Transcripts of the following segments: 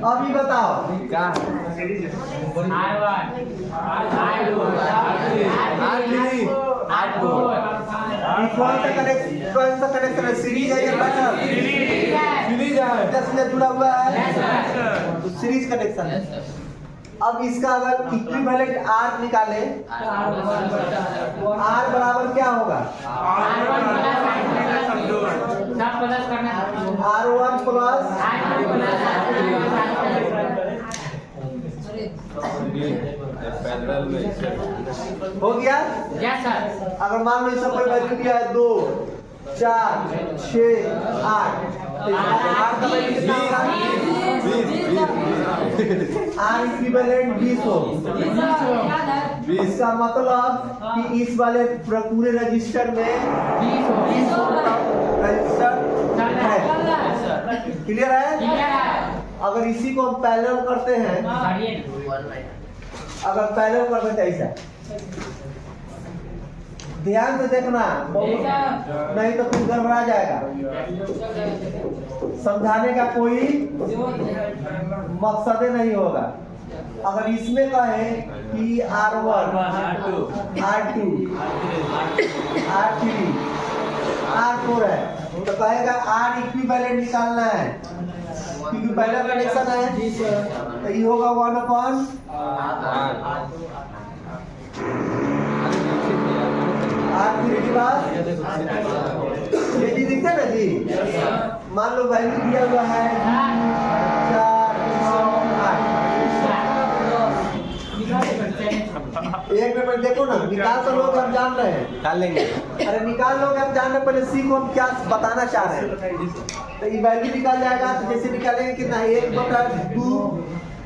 अभी बताओ क्या कौन सा कनेक्शन है? सीरीज है या पैरेलल? सीरीज है, जैसे जुड़ा हुआ है तो सीरीज कनेक्शन है। अब इसका अगर इक्विवेलेंट R निकाले, R बराबर क्या होगा? R1 प्लस हो गया। अगर मान लो इसका कोई वैल्यू दिया है 2, 4, 6, 8 का वैल्यू कितना होगा? R इक्विवेलेंट 20 हो। इसका मतलब कि इस वाले पूरे रजिस्टर में 20 रजिस्टर है। क्लियर है? अगर इसी को हम पैरेलल करते हैं, अगर पैरेलल करते हैं ऐसा, ध्यान से देखना, नहीं तो फिर गड़बड़ा जाएगा। समझाने का कोई मकसद नहीं होगा। अगर इसमें कहें कि R1, R2, R3, R4 है तो कहेगा R इक्विवेलेंट निकालना है, क्योंकि पहला कनेक्शन है तो ये होगा 1/R। R3 के बाद ये जी दिखते ना जी, मान लो वैल्यू दिया हुआ है 4, 9, 8। एक मिनट देखो ना, निकाल तो लोग हम जान रहे हैं, निकाल लेंगे। अरे निकाल लोग हम जान रहे, पहले सीखो हम क्या बताना चाह रहे हैं। तो ये वैल्यू निकाल जाएगा, तो जैसे निकालेंगे कितना? 1/2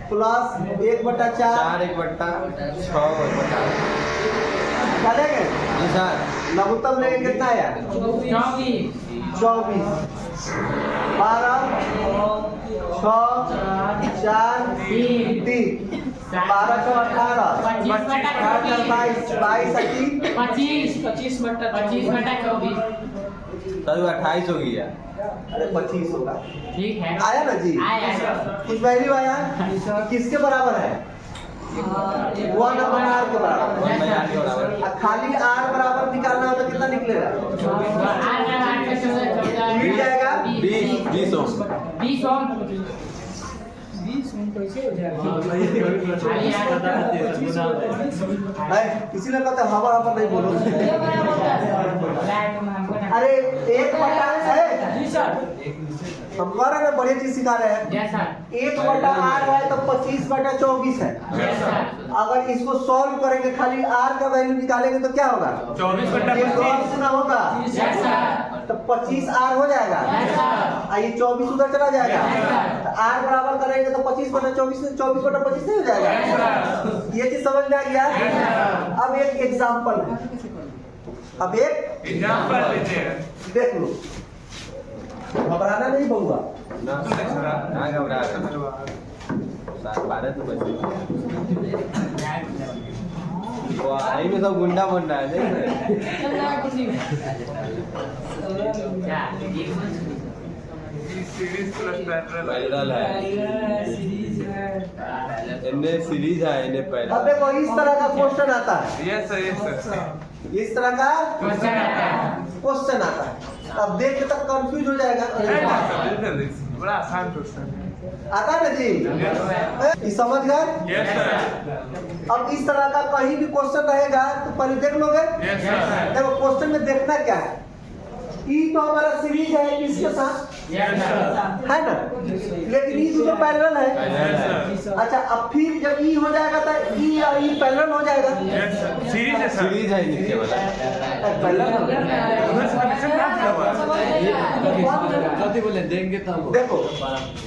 प्लस 1/4, 1/6 निकालेंगे जी सर। लघुत्तम लेंगे कितना है? 24, 12, 6, 4, 3, 12, 18, 22, 25/24 28 हो गया। अरे 25 होगा, ठीक है। आया ना जी? आया। कुछ वैल्यू आया किसके बराबर है? 1/R के बराबर। खाली R बराबर निकालना हो तो कितना निकलेगा? मिल जाएगा 20 ओम। कैसे हो जाएगा? किसी ने कहता हवा नहीं बोलो। अरे 1/R है, हम कह रहे हैं बढ़िया चीज सिखा रहे हैं। 1/R है तो 25/24 है। अगर इसको सॉल्व करेंगे, खाली R का वैल्यू निकालेंगे तो क्या होगा? 24/25 ना होगा तो 25R हो जाएगा। ये 24 उधर चला जाएगा तो R बराबर करेंगे तो 25/24 24/25 नहीं हो जाएगा। ये चीज समझ में आ गया। अब एक एग्जाम्पल है, अब एक एग्जाम्पल लेते हैं, देख लो। घबराना नहीं बहुआ, आई में सब गुंडा बन रहा है। पैरेलल है, इन्हें सीरीज है, इन्हें पैरेलल। अब देखो इस तरह का क्वेश्चन आता है। यस सर, इस तरह का क्वेश्चन आता है। अब देख के तक कंफ्यूज हो जाएगा। बड़ा आसान क्वेश्चन आता है ना जी? समझ गए? Yes sir. अब इस तरह का कहीं भी क्वेश्चन रहेगा तो पहले देख लोगे। Yes sir. देखो क्वेश्चन में देखना क्या है, ई तो हमारा सीरीज है इसके साथ, है ना? लेकिन ई तो पैरेलल है। अच्छा, अब फिर जब ई हो जाएगा तो ई और ई पैरेलल हो जाएगा। सीरीज है, सीरीज है नीचे वाला पैरेलल। बोले देंगे तो देखो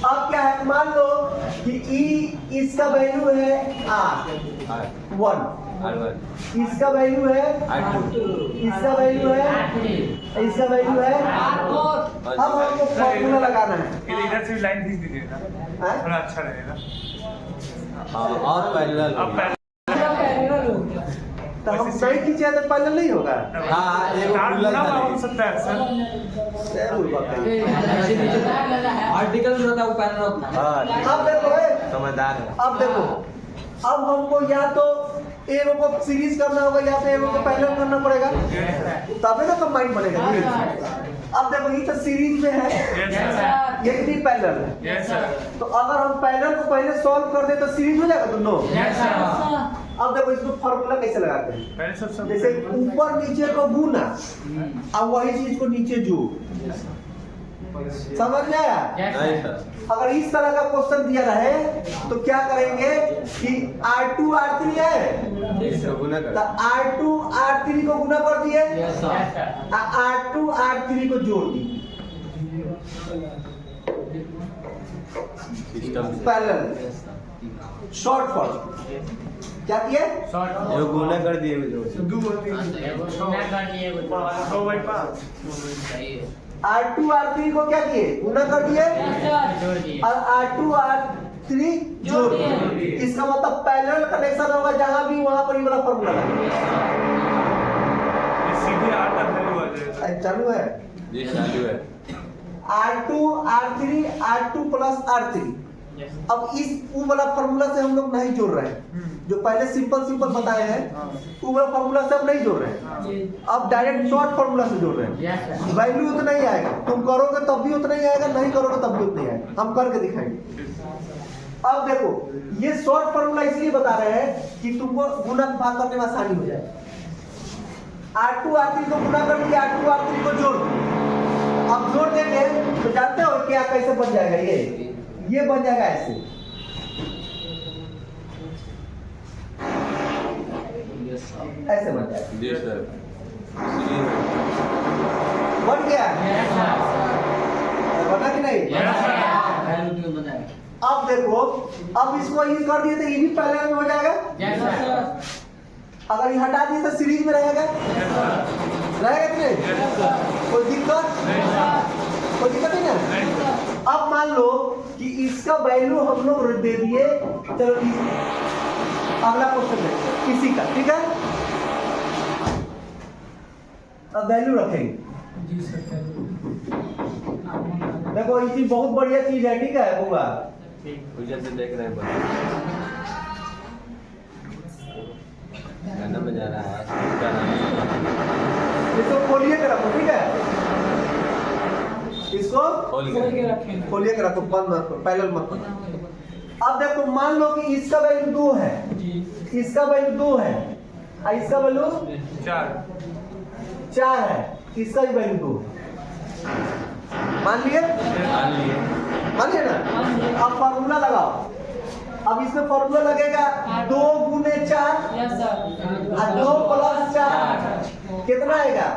अब क्या है, मान लो कि ई इसका वैल्यू है R1, इसका वैल्यू है R2, इसका वैल्यू है, इसका वैल्यू है R4। अब हमको फॉर्मूला लगाना है। इधर से लाइन खींच दीजिएगा, थोड़ा अच्छा रहेगा। और पैरेलल तो तो हम नहीं खींचे तो पैरेलल नहीं होगा। हाँ एक हो सकता है सर। आर्टिकल जो होता है वो पैरेलल होता है। अब देखो समझदार है। अब देखो, अब हमको या तो एगो को सीरीज करना होगा या तो एगो को पैरेलल करना पड़ेगा, तभी तो कंबाइन बनेगा। अब देखो ये तो सीरीज में है, ये भी पैरेलल है। तो अगर हम पैरेलल को पहले सॉल्व कर दे तो सीरीज हो जाएगा दोनों। अब देखो इसको फार्मूला कैसे लगाते हैं, जैसे ऊपर नीचे को गुना अब वही चीज को नीचे जोड़। समझ में आया? नहीं सर। अगर इस तरह का क्वेश्चन दिया रहे तो क्या करेंगे कि R2 R3 है इसको गुना कर। तो R2 R3 को गुना कर दिए, R2 R3 को जोड़ दिए, पैरेलल शॉर्ट फॉर्म। क्या किए? जो गुना कर दिए R2 R3 को क्या किए? गुना कर दिए और R2 R3 जोड़ दिए। इसका मतलब पैरेलल कनेक्शन होगा, जहां भी वहां पर ये वाला फॉर्मूला सीधे R का वैल्यू आ जाएगा। चालू है। ये चालू है। R2 R3 R2 plus R3। अब इस वो वाला फॉर्मूला से हम लोग नहीं जोड़ रहे हैं, जो पहले सिंपल बताए हैं वो वाला फॉर्मूला से हम नहीं जोड़ रहे हैं। अब डायरेक्ट शॉर्ट फॉर्मूला से जोड़ रहे हैं। वैल्यू उतना ही आएगा, तुम करोगे तब भी उतना ही आएगा, नहीं करोगे तब भी उतना ही आएगा। हम करके दिखाएंगे। अब देखो ये शॉर्ट फॉर्मूला इसलिए बता रहे हैं कि तुमको गुणा भाग करने में आसानी हो जाए। R2 R3 को गुना कर दिया, R2 R3 को जोड़ दो। अब जोड़ देंगे तो जानते हो क्या कैसे बन जाएगा? ये बन जाएगा ऐसे। ऐसे बन जाएगा। जी सर। बन गया? बना कि नहीं? अब देखो, अब इसको यूज कर दिए तो ये भी पैरेलल में हो जाएगा। अगर ये हटा दिए तो सीरीज में रहेगा। रहेगा कि नहीं? कोई दिक्कत? कोई दिक्कत नहीं ना? अब मान लो कि इसका वैल्यू हम लोग दे दिए। चलो अगला क्वेश्चन है इसी का, ठीक है? अब वैल्यू रखेंगे। देखो ये चीज बहुत बढ़िया चीज है, ठीक है बुआ? से देख रहे हैं गाना बजा रहा है। इसको खोलिए के रखो, ठीक है? इसको खोलिए के रखो, बंद मत करो, पैरेलल मत करो। अब देखो मान लो कि इसका वैल्यू 2 है, इसका वैल्यू 2 है और इसका वैल्यू 4 है, इसका भी वैल्यू 2 है। मान लिए ना? अब फॉर्मूला लगाओ। अब इसमें फॉर्मूला लगेगा 2 गुने 4 और 2 प्लस 4 कितना आएगा?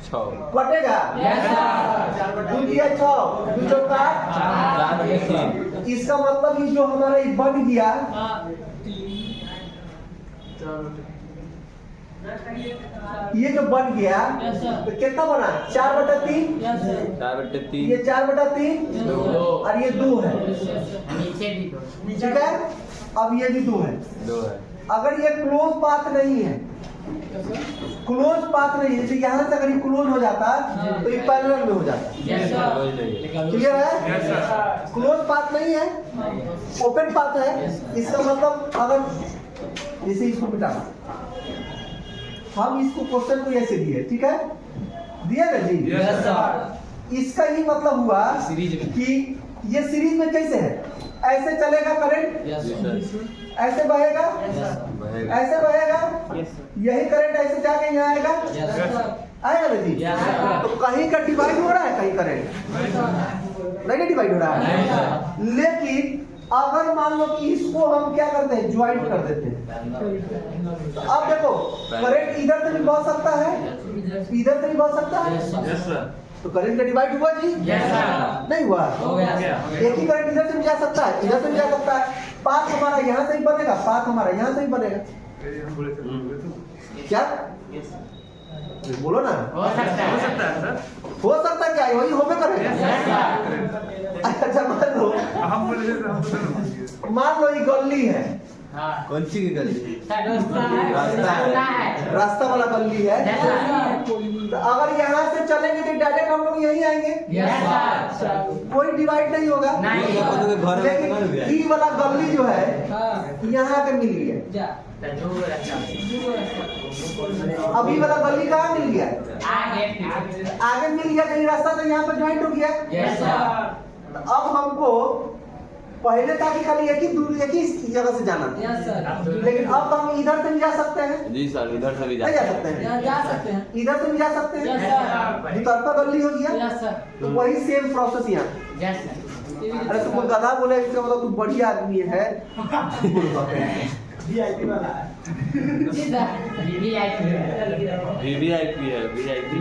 6 कटेगा। 2 दिया 6, 2 चौका 4। इसका मतलब ये जो हमारा ये बन गया, ये जो बन गया तो कितना बना? 4/3। 4/3। ये 4/3 और ये 2 है, ठीक है? अब ये भी 2 है। अगर ये क्लोज पाथ नहीं है, क्लोज पाथ नहीं है, जैसे यहाँ से अगर ये क्लोज हो जाता तो ये पैरेलल में हो जाता। क्लियर है? क्लोज पाथ नहीं है, ओपन पाथ है। इसका मतलब अगर जैसे इसको मिटाना, हम इसको क्वेश्चन को ऐसे दिए, ठीक है? दिया ना जी? इसका ही मतलब हुआ कि ये सीरीज में कैसे है? ऐसे चलेगा करंट, ऐसे बहेगा, ऐसे बहेगा, यही करंट ऐसे जाके यहाँ आएगा, आएगा ना जी? तो कहीं का डिवाइड हो रहा है, कहीं करंट नहीं डिवाइड हो रहा है। लेकिन अगर मान लो कि इसको हम क्या करते हैं? ज्वाइंट कर देते हैं। तो अब देखो करंट इधर से भी बह सकता है, इधर से भी बह सकता है। तो करंट का डिवाइड हुआ जी? नहीं हुआ? एक ही करंट इधर से भी जा सकता है, इधर से भी जा सकता है। पाथ हमारा यहाँ से ही बनेगा, पाथ हमारा यहाँ से ही बनेगा। क्या बोलो ना? हो सकता है सर। हो सकता है क्या? वही होबे करेगा। अच्छा मान लो ये गली है, कौन सी की गली रास्ता वाला गली है। तो अगर यहाँ से चलेंगे तो डायरेक्ट हम लोग यहीं आएंगे, कोई डिवाइड नहीं होगा। लेकिन ई वाला गली जो है यहाँ के मिल गया, अभी वाला गली कहाँ मिल गया, आगे मिल गया, कहीं रास्ता तो यहाँ पर ज्वाइंट हो गया। अब हमको पहले था कि खाली एक ही जगह से जाना था, लेकिन अब हम इधर से भी जा सकते हैं। जी सर, इधर से भी नहीं जा सकते हैं, इधर से भी जा सकते हैं। दुतर्फा गली हो गया, तो वही सेम प्रोसेस यहाँ। अरे तुमको गधा बोले इसका मतलब तू बढ़िया आदमी है। वीआईपी वाला है, वीवीआईपी है, वीआईपी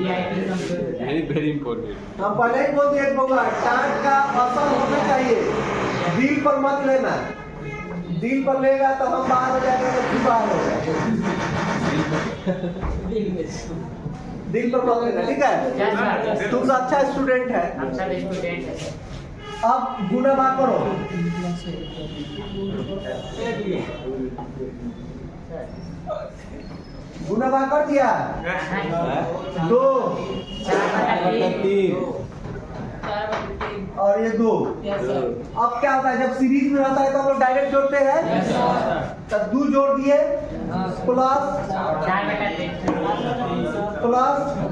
वेरी इंपॉर्टेंट। हम पहले ही बोल दिए बउआ, टांग का असर होना चाहिए, दिल पर मत लेना। दिल पर लेगा तो हम बाहर हो जाएंगे, तो तू बाहर हो जाएगा। दिल पर मत लेना, ठीक है? तुम तो अच्छा स्टूडेंट है। अब गुना बात करो। गुना बात कर दिया, 2 और ये 2। अब क्या होता है, जब सीरीज में रहता है तो हम लोग डायरेक्ट जोड़ते हैं। तब 2 जोड़ दिए, प्लस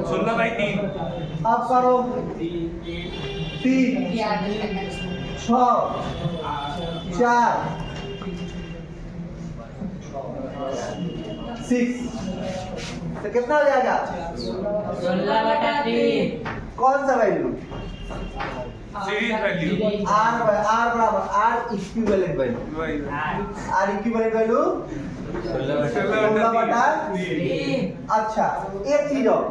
16/3। अब करो 3 6 4 6, तो कितना हो जाएगा? 16/3। कौन सा वैल्यू? सीरीज वैल्यू R बराबर R equivalent value. R equivalent value 16/3। अच्छा, एक चीज और,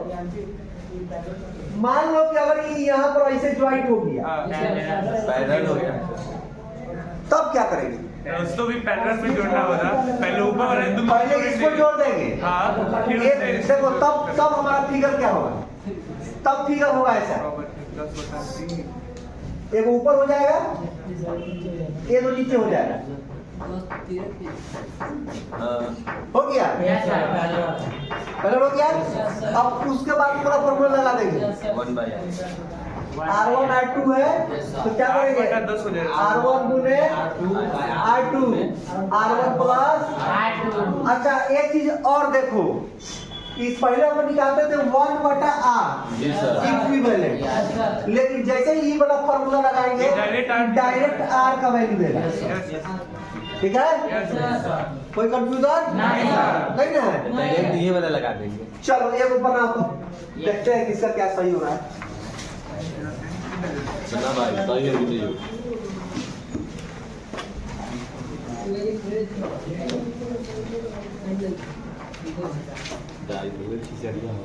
मान लो कि अगर ये यहाँ पर ऐसे ज्वाइंट हो गया, पैरेलल हो गया, तब क्या करेंगे? उसको भी पैरेलल में जोड़ना होगा। पहले ऊपर वाले पहले इसको जोड़ देंगे। हाँ, फिर ये उससे- देखो, तब हमारा फिगर क्या होगा? तब फिगर होगा ऐसा, 10/3। एक ऊपर हो जाएगा, एक नीचे हो जाएगा। हो गया? पहले हो गया। अब उसके बाद पूरा फॉर्मूला लगा देंगे। 1/r R1 R2 है, तो क्या करेंगे? 8/10 हो जाएगा। R1 गुने R2, R1 प्लस। अच्छा, एक चीज और देखो, इस पहले हम निकालते थे 1/r जी सर। इक्विवेलेंट, लेकिन जैसे ही ये वाला फॉर्मूला लगाएंगे डायरेक्ट R का वैल्यू देगा। ठीक है? कोई कंफ्यूजन नहीं ना है? डायरेक्ट ये वाला लगा देंगे। चलो एक ऊपर आओ, तो देखते हैं किसका क्या सही हो रहा है। सुना भाई, सही है वीडियो। जाई तो खिचड़िया हो।